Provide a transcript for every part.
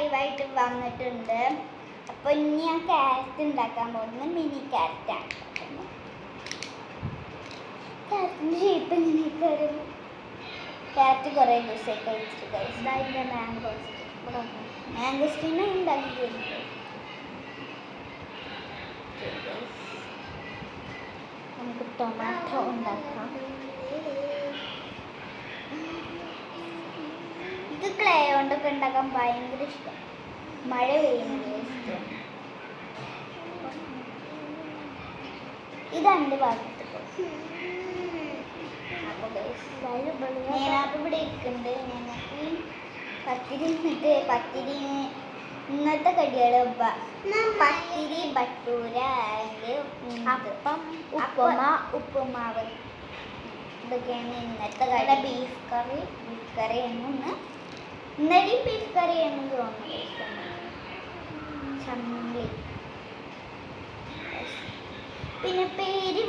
ലൈവായിട്ട് വന്നിട്ടുണ്ട്. അപ്പോൾ ഇനി ഞാൻ ക്യാരറ്റ് ഉണ്ടാക്കാൻ പോകുന്നത് മിനി ക്യാരറ്റാണ്. ക്യാരറ്റിൻ്റെ ഷേപ്പ് ഇങ്ങനെയൊക്കെ വരും. ക്യാരറ്റ് കുറേ ദിവസമൊക്കെ കഴിച്ചിട്ട് കഴിച്ചിട്ട് മാംഗോസ്റ്റീന് ഉണ്ടാക്കി തരുന്നത്. നമുക്ക് ടൊമാറ്റോ ഉണ്ടാക്കാം. ഇത് ക്ലേ കൊണ്ടൊക്കെ ഉണ്ടാക്കാൻ ഭയങ്കര ഇഷ്ടം. മഴ പെയ്യുന്നത് ഇഷ്ടം. ഇതെൻ്റെ ഭാഗത്ത് ഞാനപ്പോൾ ഇവിടെ ഇരിക്കുന്നുണ്ട്. ഞങ്ങൾക്ക് പത്തിരി പത്തിരി ഇന്നത്തെ കടികൾ പത്തിരി, ഭട്ടൂര, അപ്പം, ഉപ്പുമാവ് ഇതൊക്കെയാണ് ഇന്നത്തെ കടി. ബീഫ് കറിയാണ് ഇന്നലെ ബീഫ് കറിയാണ് തോന്നുന്നത്. ചമ്മന്തി. പിന്നെ പേര്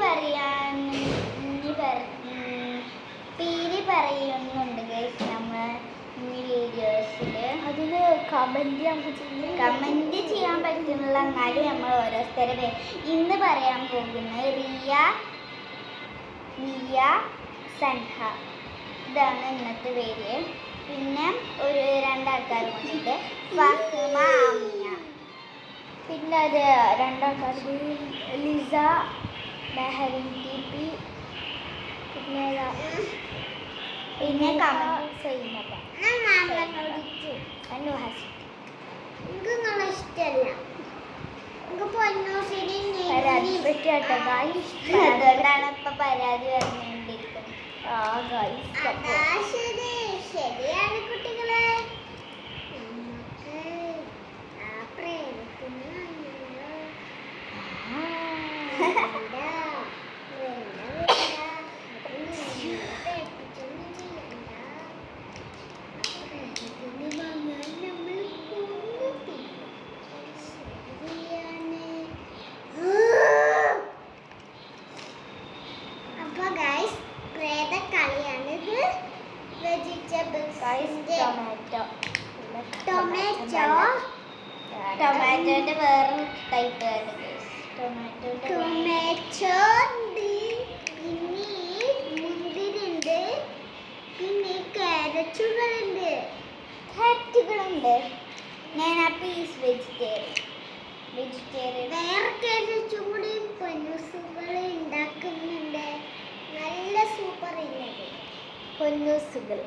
പറയുന്നുണ്ട് ഗൈസ് നമ്മൾ ഈ വീഡിയോസിൽ. അതിൽ കമൻറ്റ് ചെയ്യാൻ പറ്റുന്നില്ല. എന്നാലും നമ്മൾ ഓരോരുത്തരുടെ പേര് ഇന്ന് പറയാൻ പോകുന്നത് റിയ സൻഹ. ഇതാണ് ഇന്നത്തെ പേര്. പിന്നെ ഒരു രണ്ടാൾക്കാർ വന്നിട്ട് ഫാത്തിമ, ആമിന. പിന്നെ അത് രണ്ടാൾക്കാർ ലിസ, മെഹറിൻ TP. പിന്നെ കമന്റ് സൈനബ. അതുകൊണ്ടാണ് ഇപ്പൊ പരാതി പറഞ്ഞുകൊണ്ടിരിക്കുന്നത്. ശരിയാണ് കുട്ടികളെ. ടൊമാറ്റോന്റെ വേറെ ടൈപ്പ് ടൊമാറ്റോ പിന്നെ മുന്തിരിണ്ട്. പിന്നെ ക്യാരറ്റുകളുണ്ട്. ഞാൻ ആ പീസ് വെജിറ്റേറിയൻ വേറെ ക്യാരറ്റും കൂടി പൊന്നൂസുകൾ ഉണ്ടാക്കുന്നുണ്ട്. നല്ല സൂപ്പർ ഇല്ലത് പൊന്നൂസുകൾ.